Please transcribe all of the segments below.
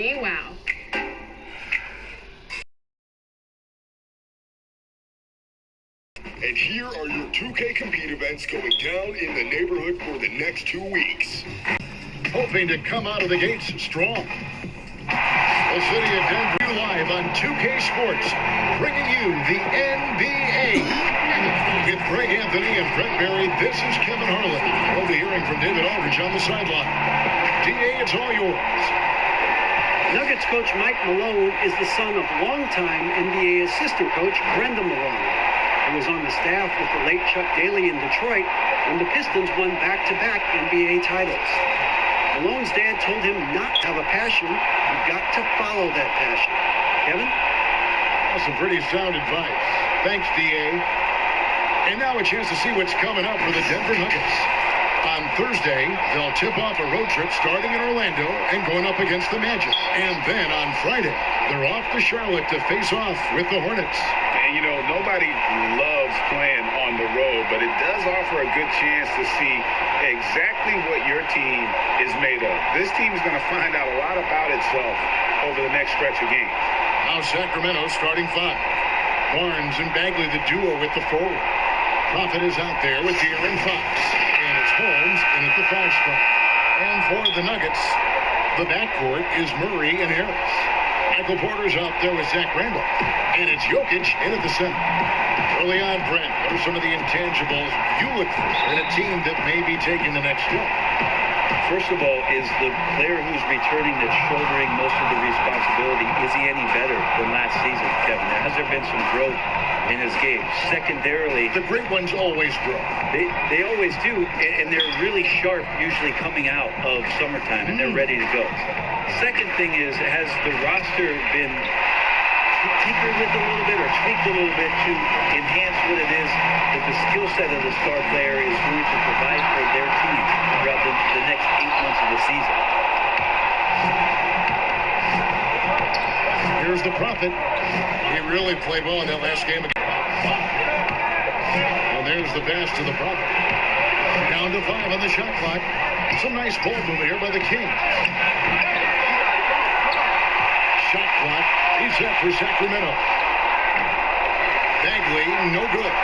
Wow. And here are your 2K Compete events going down in the neighborhood for the next 2 weeks. Hoping to come out of the gates strong. The city of Denver live on 2K Sports, bringing you the NBA. With Greg Anthony and Brett Berry, this is Kevin Harlan. We'll be hearing from David Aldridge on the sideline. DA, it's all yours. Nuggets coach Mike Malone is the son of longtime NBA assistant coach Brenda Malone, who was on the staff with the late Chuck Daly in Detroit when the Pistons won back-to-back NBA titles. Malone's dad told him not to have a passion. You've got to follow that passion. Kevin? That's some pretty sound advice. Thanks, DA. And now a chance to see what's coming up for the Denver Nuggets. On Thursday, they'll tip off a road trip starting in Orlando and going up against the Magic. And then on Friday, they're off to Charlotte to face off with the Hornets. And, you know, nobody loves playing on the road, but it does offer a good chance to see exactly what your team is made of. This team is going to find out a lot about itself over the next stretch of games. Now Sacramento starting five. Barnes and Bagley, the duo with the forward. Prophet is out there with De'Aaron Fox. And it's Holmes in at the 5 spot. And for the Nuggets, the backcourt is Murray and Harris. Michael Porter's out there with Zach Randolph. And it's Jokic in at the center. Early on, Brent, what are some of the intangibles you look for in a team that may be taking the next step? First of all, is the player who's returning that's shouldering most of the responsibility, is he any better than last season, Kevin? Has there been some growth in his game? Secondarily, the great ones always grow. They always do, and they're really sharp usually coming out of summertime, and they're ready to go. Second thing is, has the roster been tinkered with a little bit or tweaked a little bit to enhance what it is that the skill set of the star player is going to provide for their team throughout the next 8 months of the season? Here's the Prophet. He really played well in that last game. And there's the pass to the Prophet. Down to 5 on the shot clock. Some nice ball movement here by the Kings. Shot clock reset for Sacramento. Bagley, no good.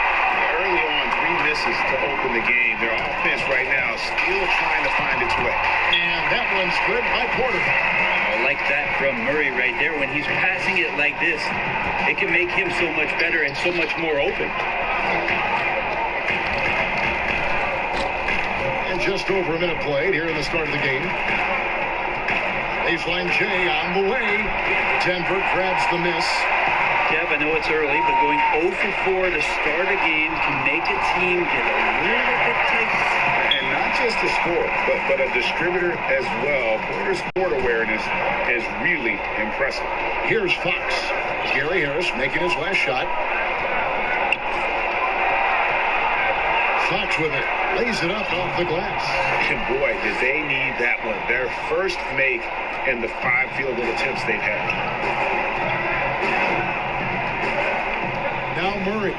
Early on, 3 misses to open the game. Their offense right now is still trying to find its way. And that one's good by Porter. I like that from Murray right there. When he's passing it like this, it can make him so much better and so much more open. And just over a minute played here in the start of the game. Baseline J on the way. Denver grabs the miss. Kev, I know it's early, but going 0 for 4 to start a game can make a team get a little bit tight. And not just a scorer, but a distributor as well. Porter's court awareness is really impressive. Here's Fox. Gary Harris making his last shot. Fox with it. Lays it up off the glass. And boy, did they need that one. Their first make in the 5 field goal attempts they've had. Now Murray.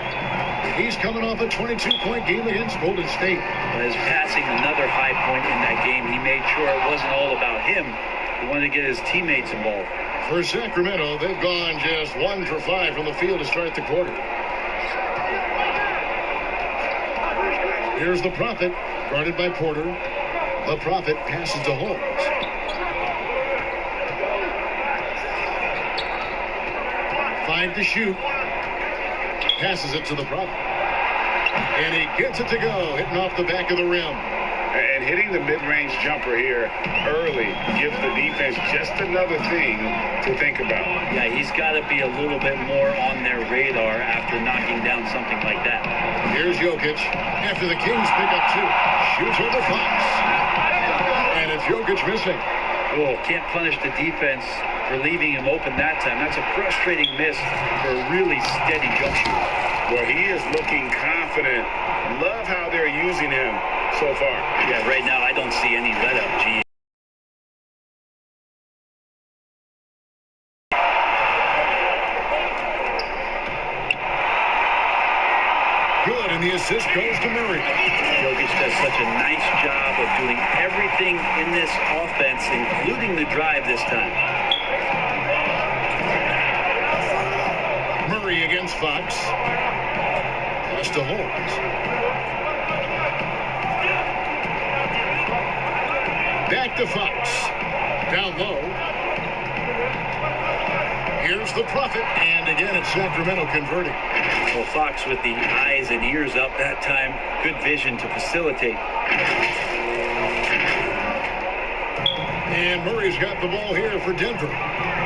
He's coming off a 22-point game against Golden State. As passing another high point in that game, he made sure it wasn't all about him. He wanted to get his teammates involved. For Sacramento, they've gone just 1 for 5 from the field to start the quarter. Here's the Prophet, guarded by Porter. The Prophet passes to Holmes. Five to shoot. Passes it to the Prophet. And he gets it to go, hitting off the back of the rim. And hitting the mid-range jumper here early gives the defense just another thing to think about. Yeah, he's got to be a little bit more on their radar after knocking down something like that. Here's Jokic. After the Kings pick up 2. Shoots over Fox. And it's Jokic missing. Oh, can't punish the defense for leaving him open that time. That's a frustrating miss for a really steady jump shooter. Well, he is looking confident. Love how they're using him so far. Yeah, right now I don't see any let up, G. Good, and the assist goes to Murray. Jokic does such a nice job of doing everything in this offense, including the drive this time. Fox. Pass to Holmes. Back to Fox. Down low. Here's the Prophet. And again, it's Sacramento converting. Well, Fox with the eyes and ears up that time. Good vision to facilitate. And Murray's got the ball here for Denver.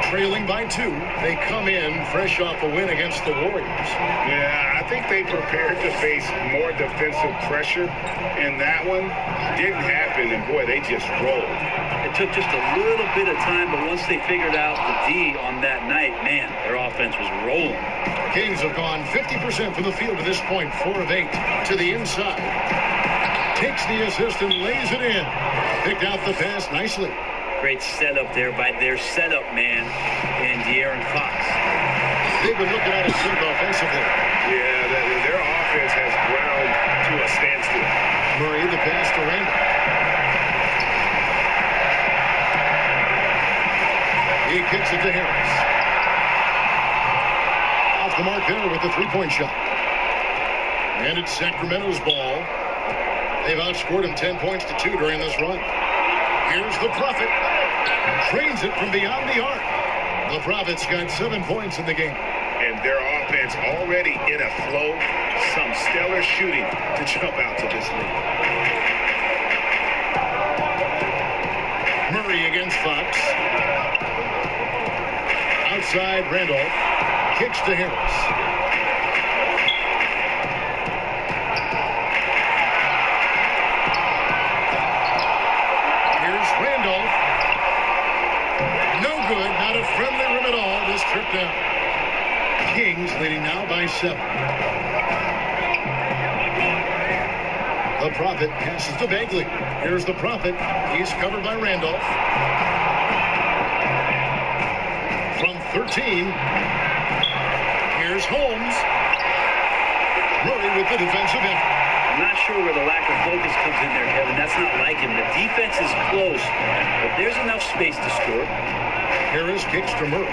Trailing by 2. They come in fresh off a win against the Warriors. Yeah, I think they prepared to face more defensive pressure, and that one didn't happen, and boy, they just rolled. It took just a little bit of time, but once they figured out the D on that night, man, their offense was rolling. Kings have gone 50% from the field to this point, 4 of 8 to the inside. Takes the assist and lays it in. Picked out the pass nicely. Great setup there by their setup man and De'Aaron Fox. They've been looking at it sink offensively. Yeah, their offense has ground to a standstill. Murray, the pass to Randall. He kicks it to Harris. Off the mark there with the three-point shot. And it's Sacramento's ball. They've outscored him 10 points to 2 during this run. Here's the Prophet. Trains it from beyond the arc. The Prophet's got 7 points in the game. And their offense already in a flow. Some stellar shooting to jump out to this lead. Murray against Fox. Outside Randolph. Kicks to Harris. Randolph. No good. Not a friendly rim at all. This trip down. Kings leading now by 7. The Prophet passes to Bagley. Here's the Prophet. He's covered by Randolph. From 13. Here's Holmes. Murray with the defensive effort. I'm not sure where the lack of focus comes in there, Kevin. That's not like him. The defense is close, but there's enough space to score. Harris kicks to Murray.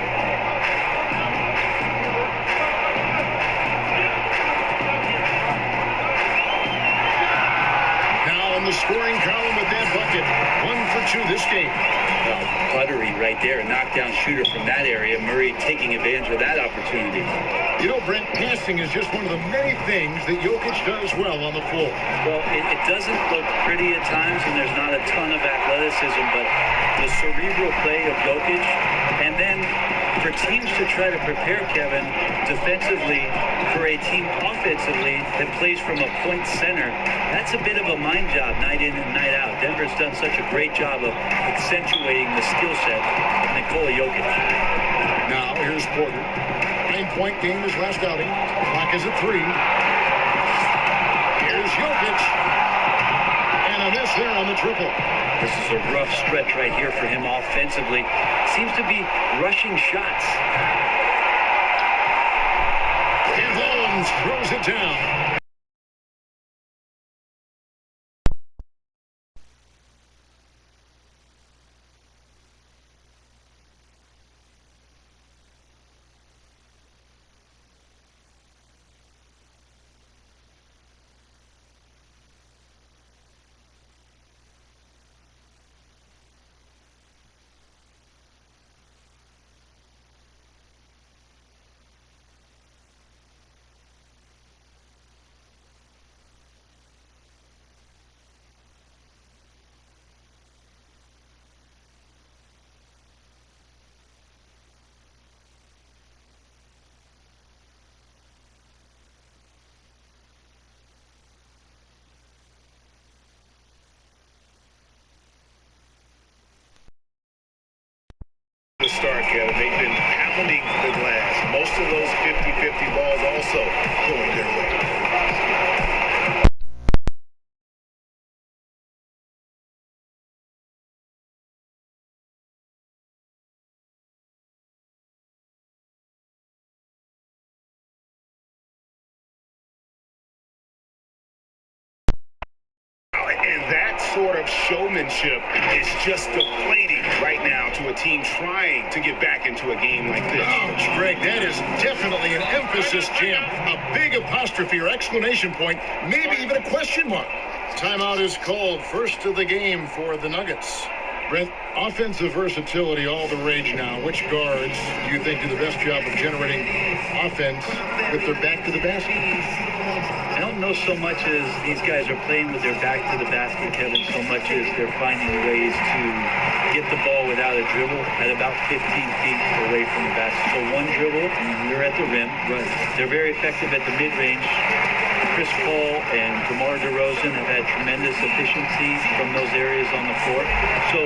Now in the scoring column with that bucket. 1 for 2 this game. Buttery right there, a knockdown shooter from that area. Murray taking advantage of that opportunity. You know, Brent, passing is just one of the many things that Jokic does well on the floor. Well, it doesn't look pretty at times, and there's not a ton of athleticism, but the cerebral play of Jokic, and then for teams to try to prepare Kevin defensively for a team offensively that plays from a point center, that's a bit of a mind job night in and night out. Denver's done such a great job of accentuating the skill set of Nikola Jokic. Now here's Porter. 9-point game his last outing. Clock is at 3. Here's Jokic. And a miss there on the triple. This is a rough stretch right here for him offensively. Seems to be rushing shots. And Holmes throws it down. To start, Kevin, they've been pounding the glass. Most of those 50-50 balls also going their way. And that's sort of showmanship is just deflating right now to a team trying to get back into a game like this. Ouch, Greg, that is definitely an emphasis jam. A big apostrophe or exclamation point, maybe even a question mark. Timeout is called. First of the game for the Nuggets. Brent, offensive versatility, all the rage now. Which guards do you think do the best job of generating offense with their back to the basket? I don't know so much as these guys are playing with their back to the basket, Kevin, so much as they're finding ways to get the ball without a dribble at about 15 feet away from the basket. So one dribble, you're at the rim. Right. They're very effective at the mid-range. Chris Paul and DeMar DeRozan have had tremendous efficiency from those areas on the floor. So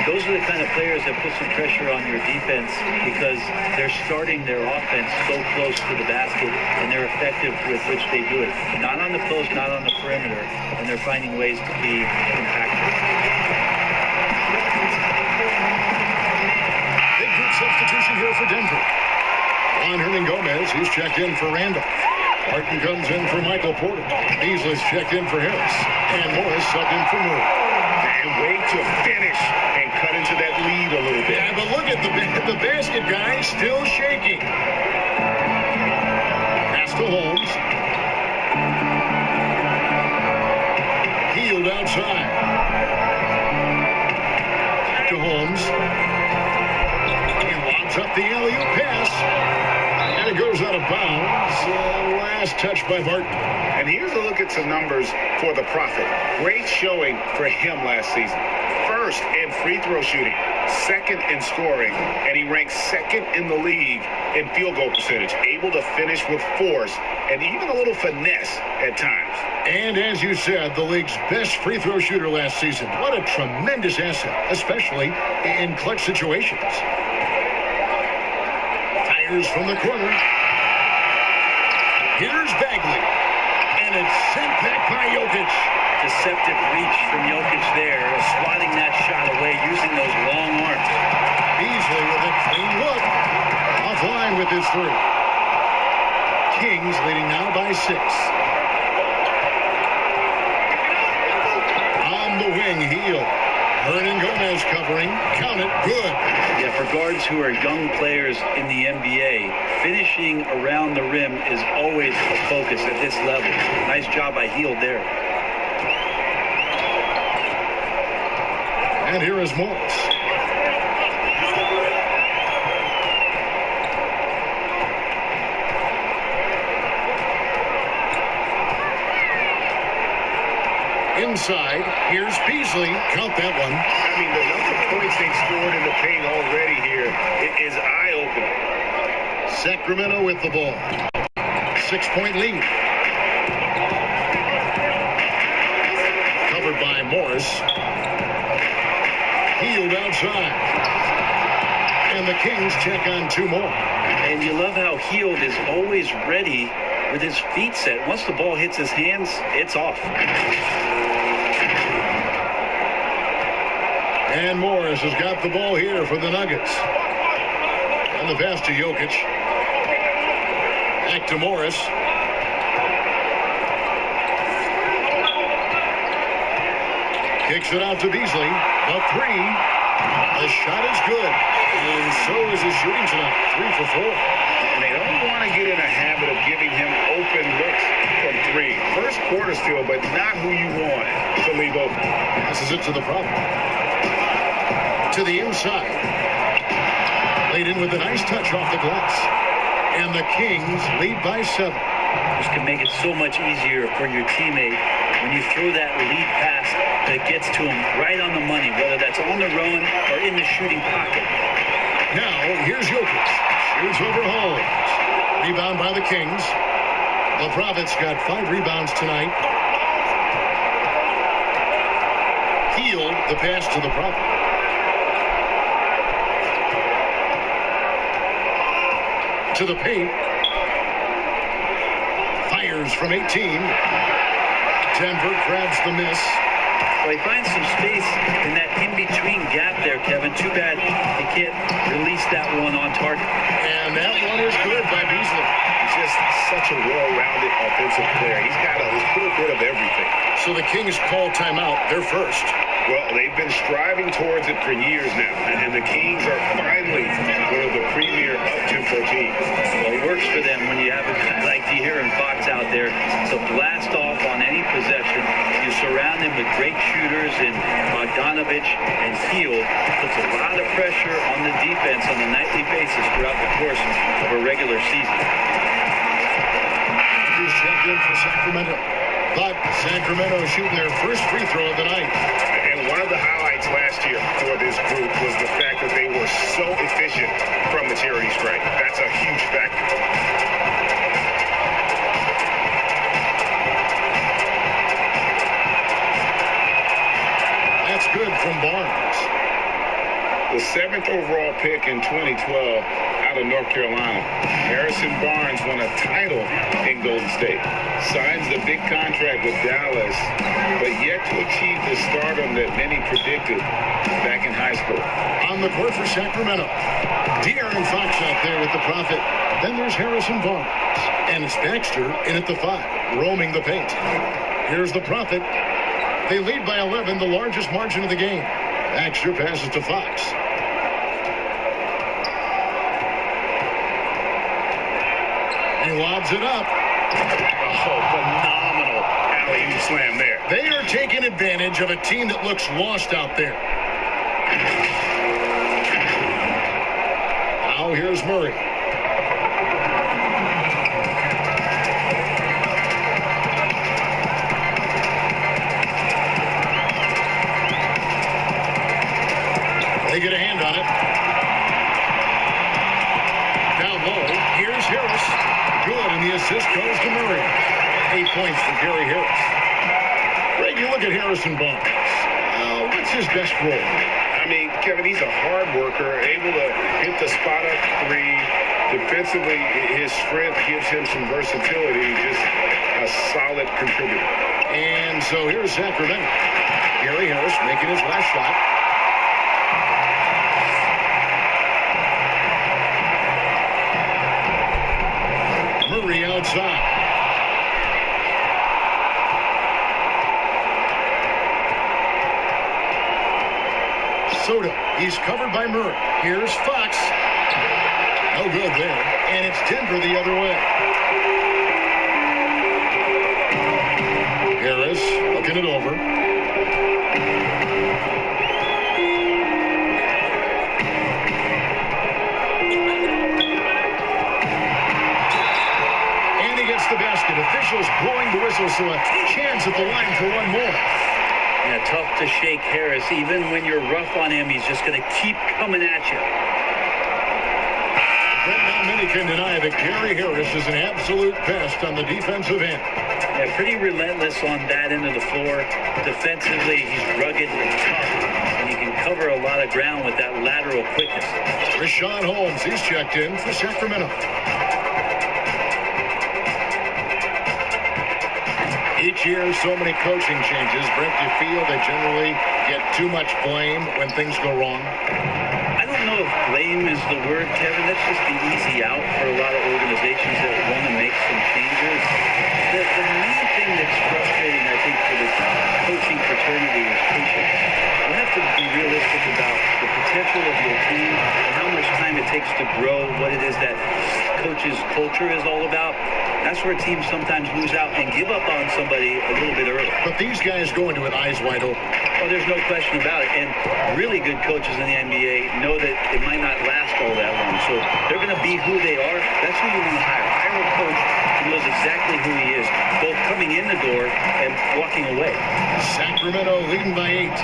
those are the kind of players that put some pressure on your defense because they're starting their offense so close to the basket and they're effective with which they do it. Not on the post, not on the perimeter, and they're finding ways to be impactful. Big group substitution here for Denver. Juan Hernan-Gomez, he's checked in for Randall. Martin comes in for Michael Porter. Beasley's checked in for Harris. And Morris subbed in for Moore. And wait to finish and cut into that lead a little bit. Yeah, but look at the basket guy still shaking. Pass to Holmes. Healed outside. To Holmes. He lobs up the alley-oop pass. And it goes out of bounds. Last touch by Martin. And here's a look at some numbers for the Prophet. Great showing for him last season. First in free throw shooting, second in scoring, and he ranks second in the league in field goal percentage. Able to finish with force and even a little finesse at times. And as you said, the league's best free throw shooter last season. What a tremendous asset, especially in clutch situations. Fires from the corner. Here's Bagley. And it's sent back by Jokic. Deceptive reach from Jokic there, swatting that shot away using those long arms. Beasley with a clean look. Offline with his three. Kings leading now by 6. On the wing, Heel. Hernan-Gomez covering. Count it. Good. Yeah, for guards who are young players in the NBA, finishing around the rim is always a focus at this level. Nice job by Heel there. And here is Morris. Inside, here's Beasley. Count that one. I mean, the number of points they've scored in the paint already here is eye-opening. Sacramento with the ball. 6-point lead. Covered by Morris. Healed outside. And the Kings check on 2 more. And you love how Healed is always ready with his feet set. Once the ball hits his hands, it's off. And Morris has got the ball here for the Nuggets. And the pass to Jokic. Back to Morris. Kicks it out to Beasley. The 3. The shot is good. And so is his shooting tonight. 3 for 4. And they don't want to get in a habit of giving him open looks from 3. First quarter still, but not who you want to leave open. Passes it to the Prophet. To the inside. Laid in with a nice touch off the glass. And the Kings lead by 7. This can make it so much easier for your teammate when you throw that lead pass that gets to him right on the money, whether that's on the run or in the shooting pocket. Now, here's Jokic. Shoots over Holmes. Rebound by the Kings. The Prophet's got 5 rebounds tonight. Healed the pass to the Prophet. To the paint. Fires from 18. Denver grabs the miss. Well, he finds some space in that in-between gap there, Kevin. Too bad he can't release that one on target. And that one is good by Beasley. He just such a well-rounded offensive player. He's got a little bit of everything. So the Kings call timeout. They're first. Well, they've been striving towards it for years now, and the Kings are finally one of the premier up-tempo teams. Well, it works for them when you have a guy like De'Aaron Fox out there to blast off on any possession. You surround him with great shooters in Bogdanovich and Hield. Puts a lot of pressure on the defense on a nightly basis throughout the course of a regular season. He's checked in for Sacramento. But Sacramento shooting their first free throw of the night. And one of the highlights last year for this group was the fact that they were so efficient from the charity stripe. That's a huge factor. That's good from Barnes. The 7th overall pick in 2012 out of North Carolina. Harrison Barnes won a title in Golden State. Signs the big contract with Dallas, but yet to achieve the stardom that many predicted back in high school. On the court for Sacramento. De'Aaron Fox out there with the Prophet. Then there's Harrison Barnes. And it's Baxter in at the 5, roaming the paint. Here's the Prophet. They lead by 11, the largest margin of the game. Baxter passes to Fox. He lobs it up. Oh, phenomenal alley-oop slam there. They are taking advantage of a team that looks lost out there. Now here's Murray. They get a hand on it. Down low, here's Harris. Good, and the assist goes to Murray. 8 points for Gary Harris. Greg, you look at Harrison Barnes. What's his best role? I mean, Kevin, he's a hard worker, able to hit the spot-up three. Defensively, his strength gives him some versatility. Just a solid contributor. And so here's Sacramento. Gary Harris making his last shot. Murray outside. Soto. He's covered by Murray. Here's Fox. No good there. And it's Denver the other way. Harris looking it over. The basket. Officials blowing the whistle, so a chance at the line for one more. Yeah, tough to shake Harris. Even when you're rough on him, he's just going to keep coming at you. But now many can deny that Gary Harris is an absolute pest on the defensive end. Yeah, pretty relentless on that end of the floor. Defensively, he's rugged and tough, and he can cover a lot of ground with that lateral quickness. Rashawn Holmes, he's checked in for Sacramento. Each year, so many coaching changes. Brent, do you feel they generally get too much blame when things go wrong? I don't know if blame is the word, Kevin. That's just the easy out for a lot of organizations that want to make some changes. The main thing that's frustrating, I think, for the coaching fraternity is patience. You have to be realistic about the potential of your team and how much time it takes to grow, what it is that coach's culture is all about. That's where teams sometimes lose out and give up on somebody a little bit early. But these guys go into it eyes wide open. Oh, there's no question about it. And really good coaches in the NBA know that it might not last all that long. So they're going to be who they are. That's who you want to hire. Hire a coach who knows exactly who he is, both coming in the door and walking away. Sacramento leading by 8.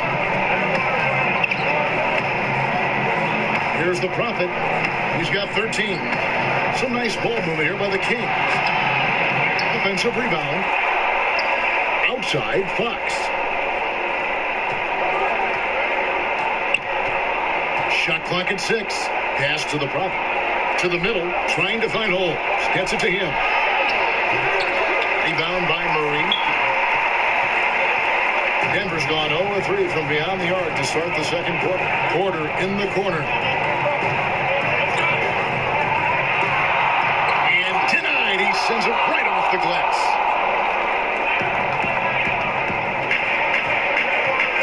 Here's the Prophet. He's got 13. Some nice ball movement here by the Kings. Offensive rebound. Outside, Fox. Shot clock at 6. Pass to the Prophet. To the middle, trying to find Holmes. Gets it to him. Rebound by Murray. Denver's gone 0-3 from beyond the arc to start the second quarter. Porter in the corner. sends it right off the glass.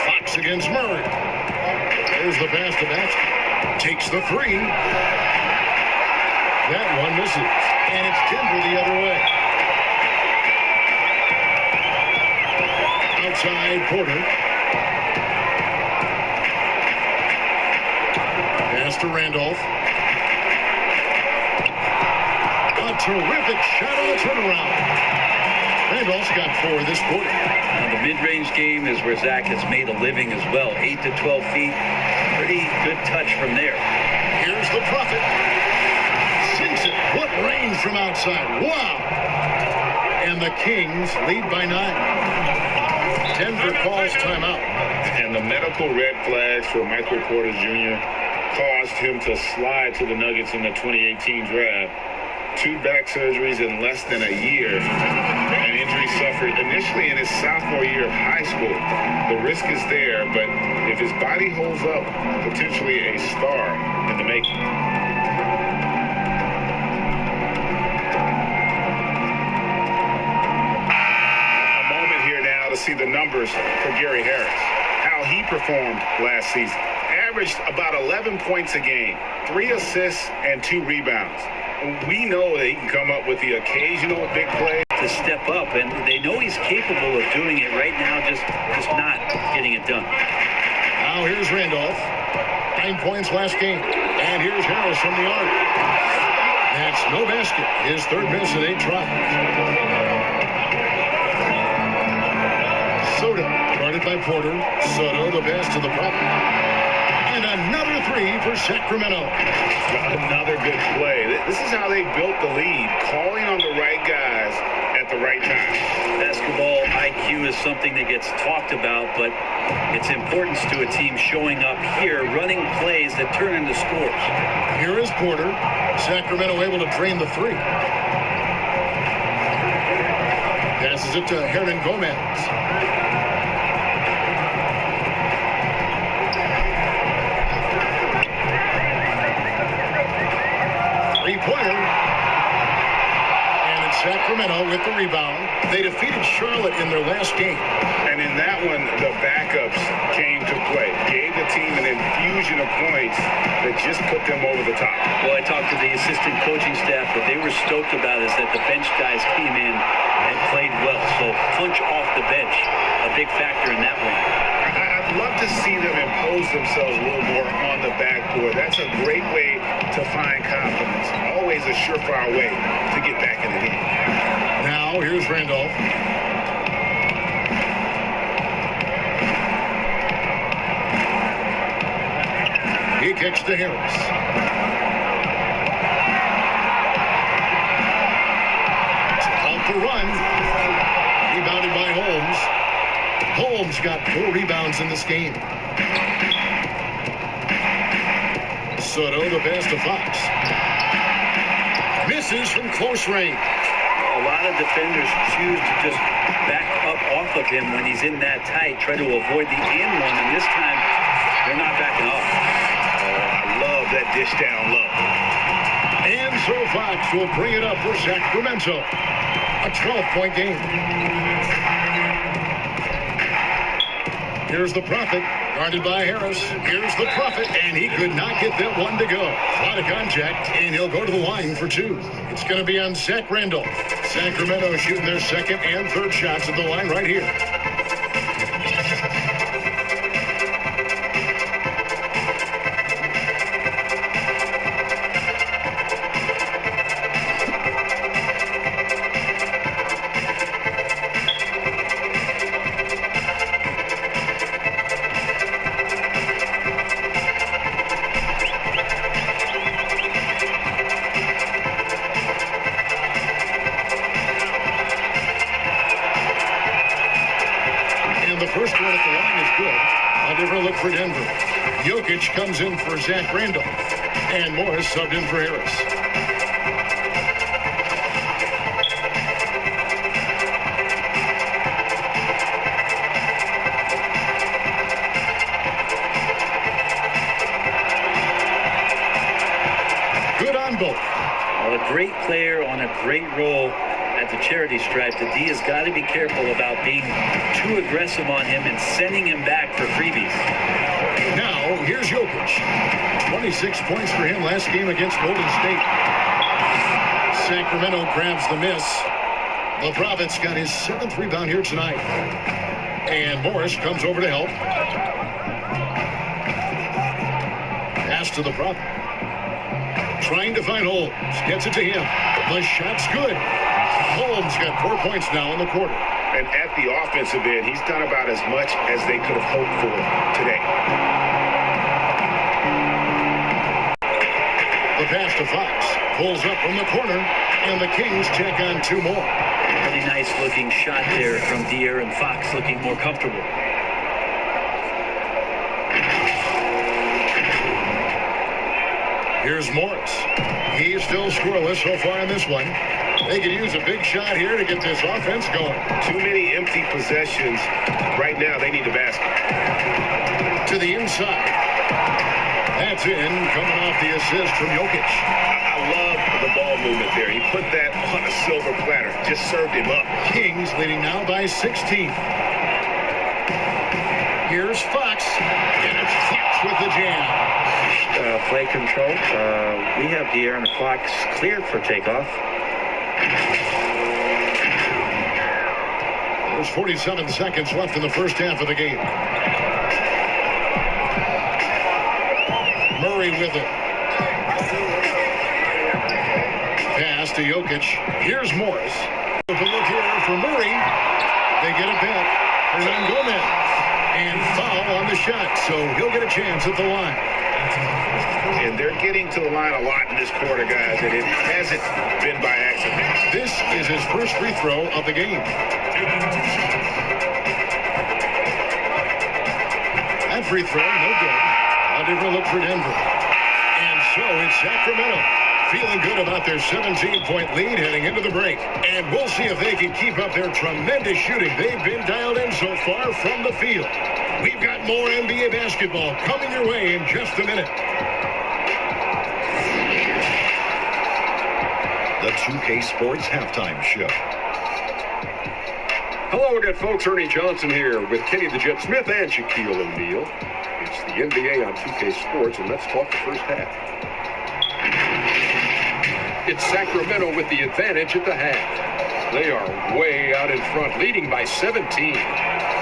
Fox against Murray. There's the pass to Baxter. Takes the three. That one misses. And it's Denver the other way. Outside Porter. Pass to Randolph. A terrific shot on the turnaround. Randolph's got 4 this quarter. Now, the mid-range game is where Zach has made a living as well. 8 to 12 feet. Pretty good touch from there. Here's the Prophet. Sinks it. What range from outside. Wow. And the Kings lead by 9. Denver calls timeout. And the medical red flags for Michael Porter Jr. caused him to slide to the Nuggets in the 2018 draft. 2 back surgeries in less than a year. An injury suffered initially in his sophomore year of high school. The risk is there, but if his body holds up, potentially a star in the making. A moment here now to see the numbers for Gary Harris. How he performed last season. Averaged about 11 points a game, 3 assists and 2 rebounds. We know that he can come up with the occasional big play. To step up, and they know he's capable of doing it right now, just not getting it done. Now here's Randolph. 9 points last game. And here's Harris from the arc. That's no basket. His 3rd miss in 8 tries. Soto guarded by Porter. Soto the pass to the Prophet. And another 3 for Sacramento. Another good play. This is how they built the lead, calling on the right guys at the right time. Basketball IQ is something that gets talked about, but its importance to a team showing up here, running plays that turn into scores. Here is Porter. Sacramento able to drain the 3. Passes it to Hernan Gomez. Three-pointer. And it's Sacramento with the rebound. They defeated Charlotte in their last game. And in that one, the backups came to play. Gave the team an infusion of points that just put them over the top. Well, I talked to the assistant coaching staff. What they were stoked about is that the bench guys came in and played well. So punch off the bench, a big factor in that one. I'd love to see them impose themselves a little more on the backboard. That's a great way to find confidence. Always a surefire way to get back in the game. Now, here's Randolph. He kicks to Harris. Out the run. Rebounded by Holmes. Holmes got 4 rebounds in this game. Soto the pass to Fox. Misses from close range. A lot of defenders choose to just back up off of him when he's in that tight, try to avoid the and one, and this time they're not backing off. Oh, I love that dish down low. And so Fox will bring it up for Sacramento. A 12-point game. Here's the Prophet, guarded by Harris. Here's the Prophet, and he could not get that one to go. A lot of contact, and he'll go to the line for 2. It's going to be on Zach Randolph. Sacramento shooting their 2nd and 3rd shots at the line right here. First one at the line is good. A different look for Denver. Jokic comes in for Zach Randolph. And Morris subbed in for Harris. Good on both. Well, a great player on a great role. at the charity stripe, the D has got to be careful about being too aggressive on him and sending him back for freebies. Now, here's Jokic. 26 points for him last game against Golden State. Sacramento grabs the miss. The Prophet's got his 7th rebound here tonight. And Morris comes over to help. Pass to the Prophet. Trying to find Holmes. Gets it to him. The shot's good. Holmes got 4 points now in the quarter. And at the offensive end, he's done about as much as they could have hoped for today. The pass to Fox. Pulls up from the corner. And the Kings check on 2 more. Pretty nice looking shot there from De'Aaron Fox, looking more comfortable. Here's Morris. He's still scoreless so far in this one. They could use a big shot here to get this offense going. Too many empty possessions. Right now, they need a basket. To the inside. That's in, coming off the assist from Jokic. I love the ball movement there. He put that on a silver platter. Just served him up. Kings leading now by 16. Here's Fox. And it's Fox with the jam. Play control. We have De'Aaron Fox cleared for takeoff. There's 47 seconds left in the first half of the game. Murray with it. Pass to Jokic. Here's Morris. To look here for Murray. They get it back. Hernan Gomez. And foul on the shot, so he'll get a chance at the line. And they're getting to the line a lot in this quarter, guys, and it hasn't been by accident. This is his first free throw of the game. That free throw, no good. A different look for Denver. And so it's Sacramento feeling good about their 17-point lead heading into the break. And we'll see if they can keep up their tremendous shooting. They've been dialed in so far from the field. We've got more NBA basketball coming your way in just a minute. The 2K Sports Halftime Show. Hello again, folks. Ernie Johnson here with Kenny the Jet Smith and Shaquille O'Neal. It's the NBA on 2K Sports, and let's talk the first half. It's Sacramento with the advantage at the half. They are way out in front, leading by 17.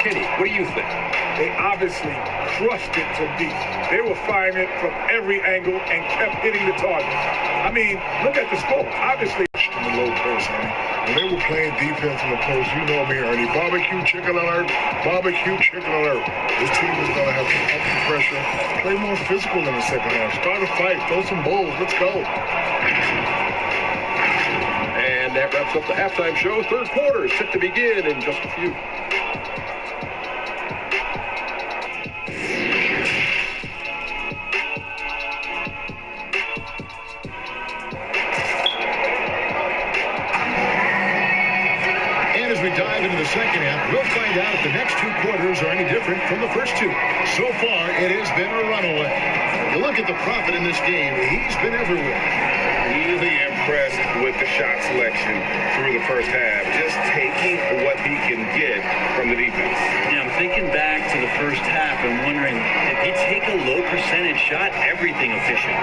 Kenny, what do you think? They obviously crushed it from deep. They were firing it from every angle and kept hitting the target. I mean, look at the score. Obviously, in the low post, man. When they were playing defense in the post, you know me, Ernie. Barbecue chicken alert. Barbecue chicken alert. This team is going to have to up the pressure. Play more physical in the second half. Start a fight. Throw some bulls. Let's go. And that wraps up the halftime show. Third quarter is set to begin in just a few. We dive into the second half, we'll find out if the next 2 quarters are any different from the first 2. So far, it has been a runaway. You look at the Prophet in this game, he's been everywhere. Really impressed with the shot selection through the first half, just taking what he can get from the defense. Yeah, I'm thinking back to the first half and wondering, if he take a low percentage shot, everything efficient.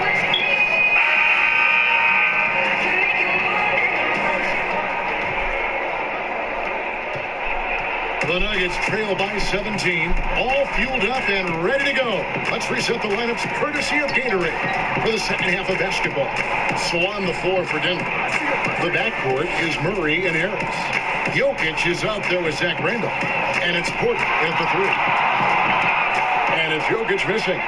The Nuggets trail by 17, all fueled up and ready to go. Let's reset the lineups courtesy of Gatorade for the second half of basketball. So on the floor for Denver, the backcourt is Murray and Harris. Jokic is out there with Zach Randolph, and it's Porter at the 3. And it's Jokic missing.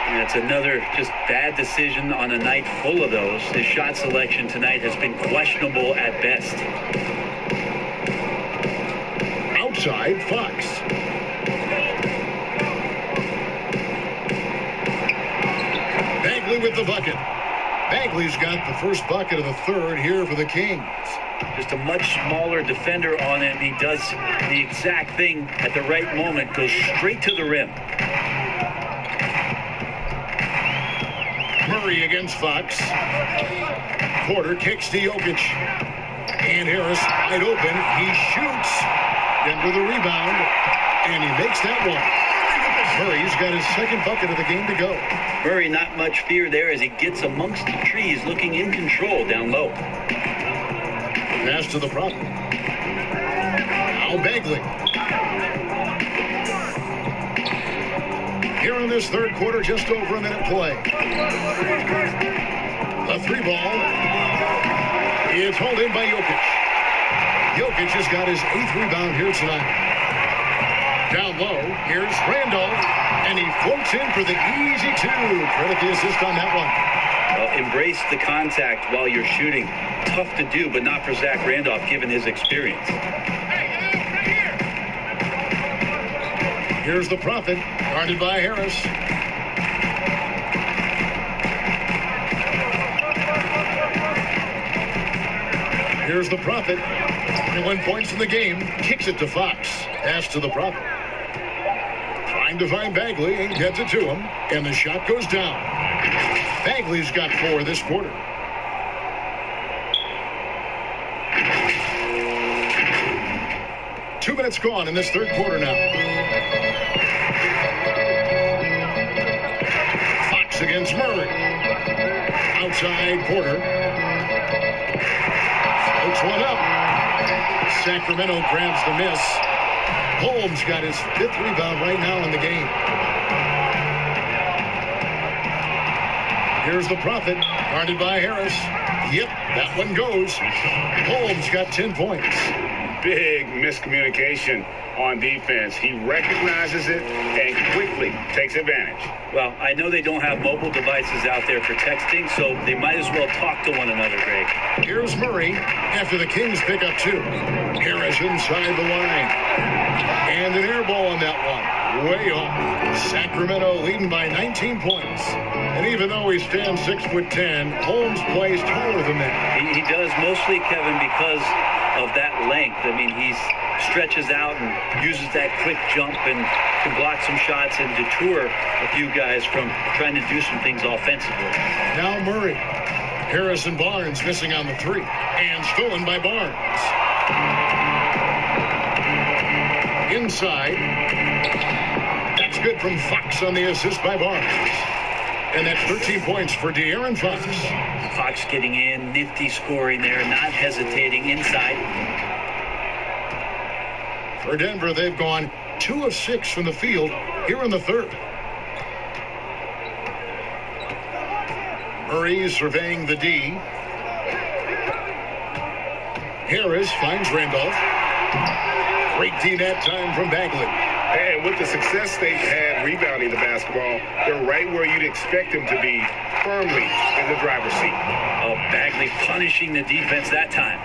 And it's another just bad decision on a night full of those. His shot selection tonight has been questionable at best. Outside, Fox. Bagley with the bucket. Bagley's got the first bucket of the third here for the Kings. Just a much smaller defender on him. He does the exact thing at the right moment, goes straight to the rim. Murray against Fox. Porter kicks to Jokic. And Harris wide open. He shoots. Denver the rebound. And he makes that one. Murray's got his second bucket of the game to go. Murray, not much fear there as he gets amongst the trees, looking in control down low. Pass to the prop. Now Bagley. Here in this third quarter, just over a minute play. The three ball. It's hauled in by Jokic. Jokic has got his 8th rebound here tonight. Down low, here's Randolph, and he floats in for the easy 2. Credit the assist on that one. Well, embrace the contact while you're shooting. Tough to do, but not for Zach Randolph, given his experience. Here's the Prophet, guarded by Harris. Here's the Prophet. 21 points in the game. Kicks it to Fox. Pass to the Prophet. Trying to find Bagley and gets it to him. And the shot goes down. Bagley's got 4 this quarter. Two minutes gone in this third quarter now. Fox against Murray. Outside Porter. Floats one up. Sacramento grabs the miss. Holmes got his 5th rebound right now in the game. Here's the Prophet, guarded by Harris. Yep, that one goes. Holmes got 10 points. Big miscommunication on defense. He recognizes it and quickly takes advantage. Well, I know they don't have mobile devices out there for texting, so they might as well talk to one another, Greg. Here's Murray after the Kings pick up 2. Harris inside the line. And an air ball on that one. Way off. Sacramento leading by 19 points. And even though he stands 6'10", Holmes plays taller than that. He does mostly, Kevin, because of that length. I mean, he stretches out and uses that quick jump and can block some shots and deter a few guys from trying to do some things offensively. Now Murray. Harris and Barnes missing on the 3. And stolen by Barnes. Inside. That's good from Fox on the assist by Barnes. And that's 13 points for De'Aaron Fox. Fox getting in, nifty scoring there, not hesitating inside. For Denver, they've gone 2 of 6 from the field here in the third. Murray surveying the D. Harris finds Randolph. Great D that time from Bagley. And with the success they've had rebounding the basketball, they're right where you'd expect them to be, firmly in the driver's seat. Oh, Bagley punishing the defense that time.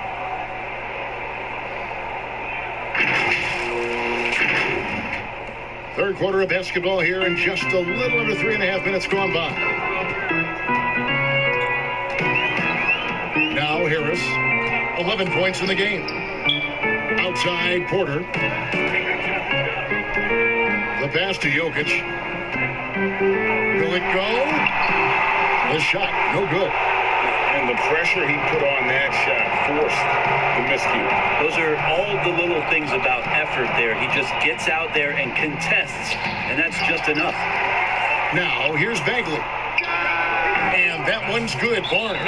Third quarter of basketball here in just a little under 3.5 minutes gone by. Now Harris, 11 points in the game. Outside Porter. The pass to Jokic. Will it go? The shot, no good. And the pressure he put on that shot forced the miscue. Those are all the little things about effort there. He just gets out there and contests, and that's just enough. Now, here's Bagley. And that one's good. Barnes.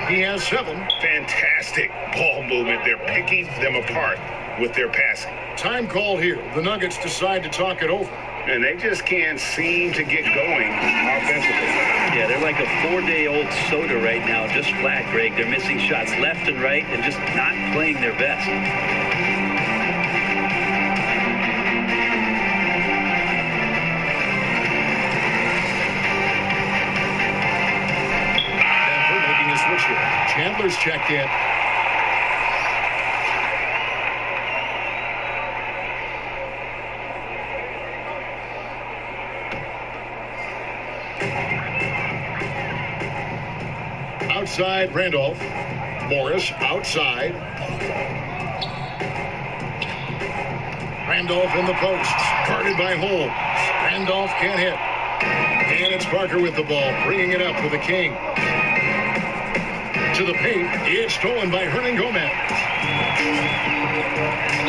He has 7. Fantastic ball movement. They're picking them apart with their passing. Time called here. The Nuggets decide to talk it over. And they just can't seem to get going offensively. Yeah, they're like a 4-day-old soda right now, just flat, Greg. They're missing shots left and right and just not playing their best. Denver making a switch here. Chandler's checked in. Outside Randolph. Morris outside. Randolph in the post. Guarded by Holmes. Randolph can't hit. And it's Parker with the ball. Bringing it up for the King. To into the paint. It's stolen by Hernan Gomez.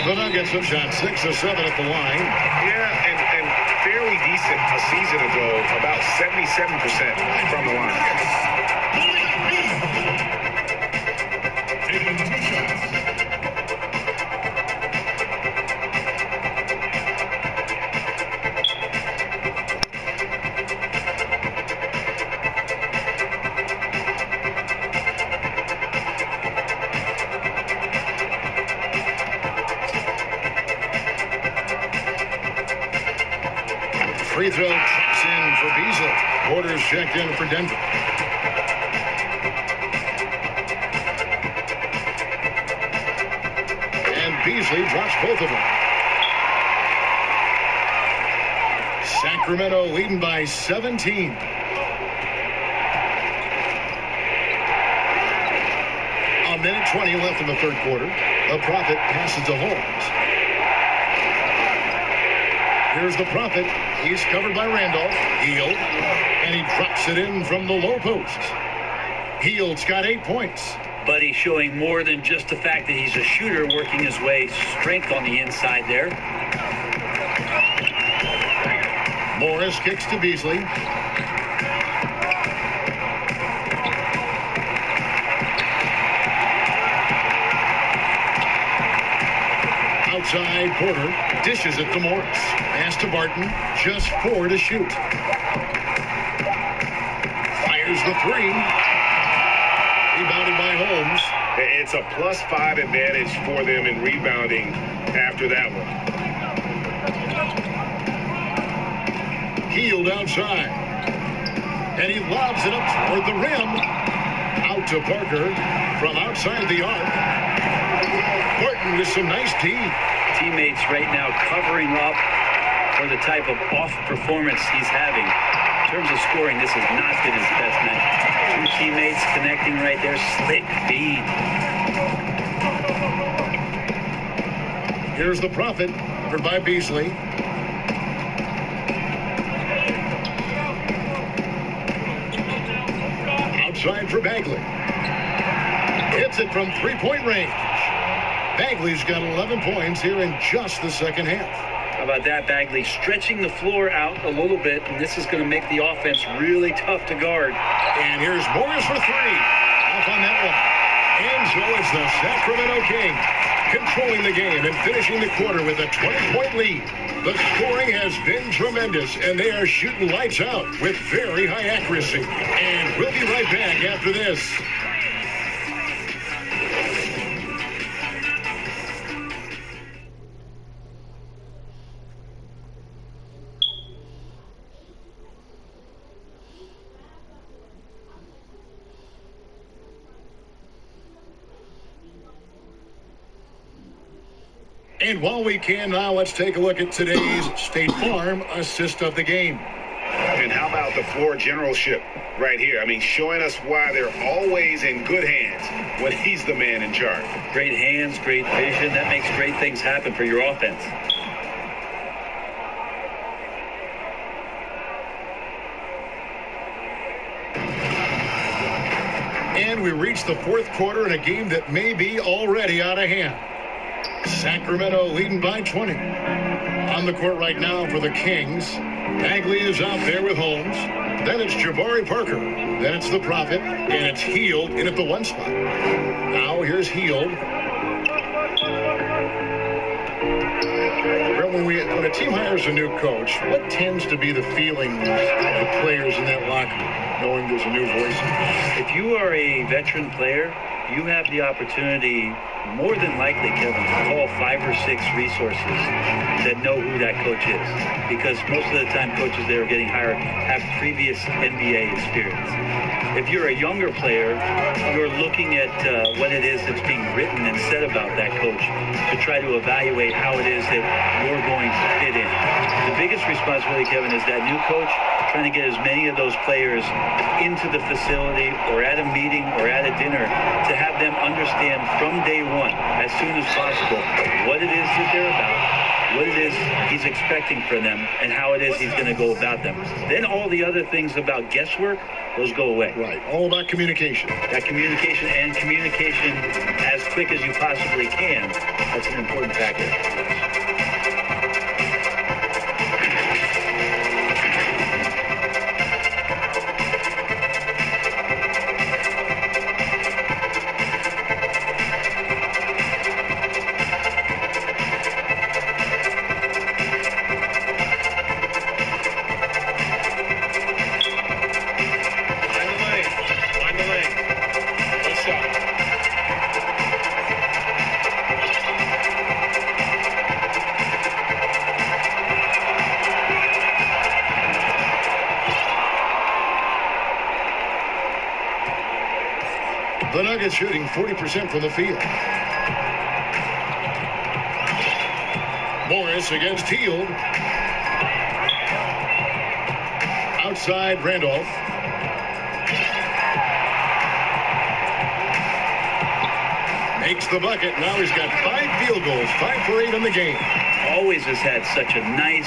The Nuggets have shot 6 of 7 at the line. Yeah, and fairly decent a season ago, about 77% from the line. Taking 2 shots. Free throw checks in for Beasley. Porter's checked in for Denver. And Beasley drops both of them. Sacramento leading by 17. A minute 20 left in the third quarter. The Prophet passes to Holmes. Here's the Prophet. He's covered by Randolph. Hield. And he drops it in from the low post. Hield's got 8 points. But he's showing more than just the fact that he's a shooter, working his way strength on the inside there. Morris kicks to Beasley. Outside, Porter dishes it to Morris. Pass to Barton. Just 4 to shoot. Fires the 3. Rebounded by Holmes. It's a +5 advantage for them in rebounding after that one. Hield outside. And he lobs it up toward the rim. Out to Parker from outside the arc. Barton with some nice D. Teammates right now covering up for the type of off performance he's having. In terms of scoring, this has not been his best night. 2 teammates connecting right there. Slick feed. Here's the Prophet, covered by Beasley. Outside for Bagley. Hits it from 3-point range. Bagley's got 11 points here in just the second half. How about that? Bagley stretching the floor out a little bit, and this is going to make the offense really tough to guard. And here's Morris for 3. Off on that one. And so it's the Sacramento Kings controlling the game and finishing the quarter with a 20-point lead. The scoring has been tremendous, and they are shooting lights out with very high accuracy. And we'll be right back after this. And while we can now, let's take a look at today's State Farm assist of the game. And how about the floor generalship right here? I mean, showing us why they're always in good hands when he's the man in charge. Great hands, great vision. That makes great things happen for your offense. And we reach the fourth quarter in a game that may be already out of hand. Sacramento leading by 20. On the court right now for the Kings. Bagley is out there with Holmes. Then it's Jabari Parker. Then it's the Prophet. And it's Hield in at the 1 spot. Now here's Hield. When a team hires a new coach, what tends to be the feelings of the players in that locker room, knowing there's a new voice? If you are a veteran player, you have the opportunity, more than likely, Kevin, to call 5 or 6 resources that know who that coach is. Because most of the time, coaches that are getting hired have previous NBA experience. If you're a younger player, you're looking at what it is that's being written and said about that coach to try to evaluate how it is that you're going to fit in. The biggest responsibility, Kevin, is that new coach trying to get as many of those players into the facility or at a meeting or at a dinner to have them understand from day one, as soon as possible, what it is that they're about, what it is he's expecting from them, and how it is he's going to go about them. Then all the other things about guesswork, those go away. Right. All about communication. That communication as quick as you possibly can, that's an important factor. The Nuggets shooting 40% from the field. Morris against Hield. Outside Randolph. Makes the bucket. Now he's got 5 field goals, 5 for 8 in the game. Always has had such a nice,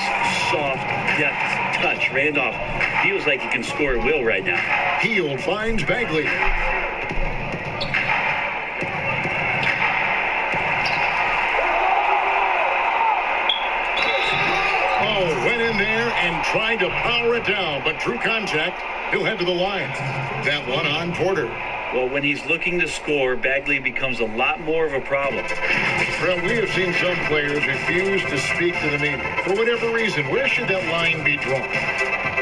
soft, deft touch. Randolph feels like he can score at will right now. Hield finds Bagley. Went in there and tried to power it down, but through contact, he'll head to the line. That one on Porter. Well, when he's looking to score, Bagley becomes a lot more of a problem. Well, we have seen some players refuse to speak to the media. For whatever reason, where should that line be drawn?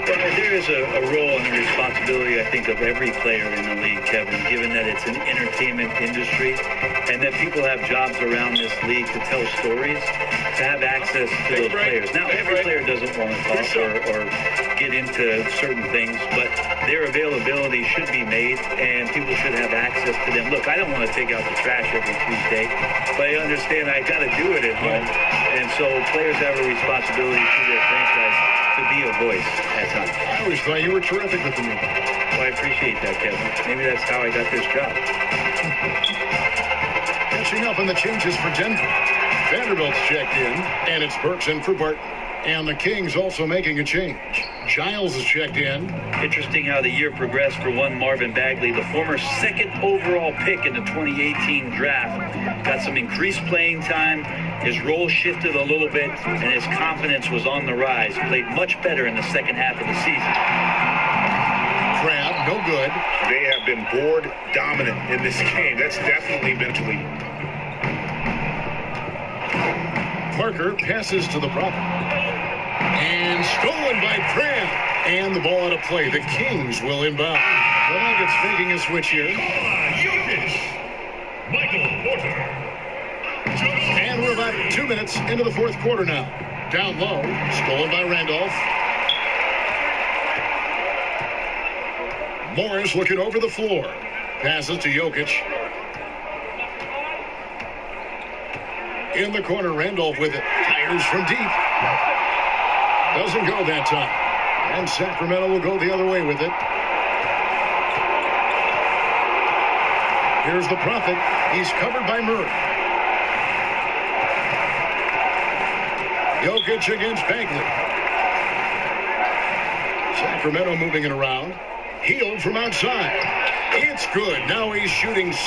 Well, there is a role and a responsibility, I think, of every player in the league, Kevin, given that it's an entertainment industry and that people have jobs around this league to tell stories, to have access to those players. Now, every player doesn't want to talk or get into certain things, but their availability should be made and people should have access to them. Look, I don't want to take out the trash every Tuesday, but I understand I got to do it at home. And so players have a responsibility to their franchise to be a voice at times. I always thought you were terrific with the media. Well, I appreciate that, Kevin. Maybe that's how I got this job. Catching up on the changes for Denver. Vanderbilt's checked in, and it's Burks in for Barton. And the Kings also making a change. Giles is checked in. Interesting how the year progressed for one Marvin Bagley, the former second overall pick in the 2018 draft. Got some increased playing time. His role shifted a little bit, and his confidence was on the rise. Played much better in the second half of the season. Crab, no good. They have been board dominant in this game. That's definitely been to lead. Parker passes to the prop. And stolen by Crab. And the ball out of play. The Kings will inbound. The Nuggets making a switch here. Michael Porter. And we're about 2 minutes into the fourth quarter now. Down low. Stolen by Randolph. Morris looking over the floor. Passes to Jokic. In the corner, Randolph with it. Tires from deep. Doesn't go that time. And Sacramento will go the other way with it. Here's the Prophet. He's covered by Murray. Jokic against Bagley. Sacramento moving it around. Hield from outside. It's good. Now he's shooting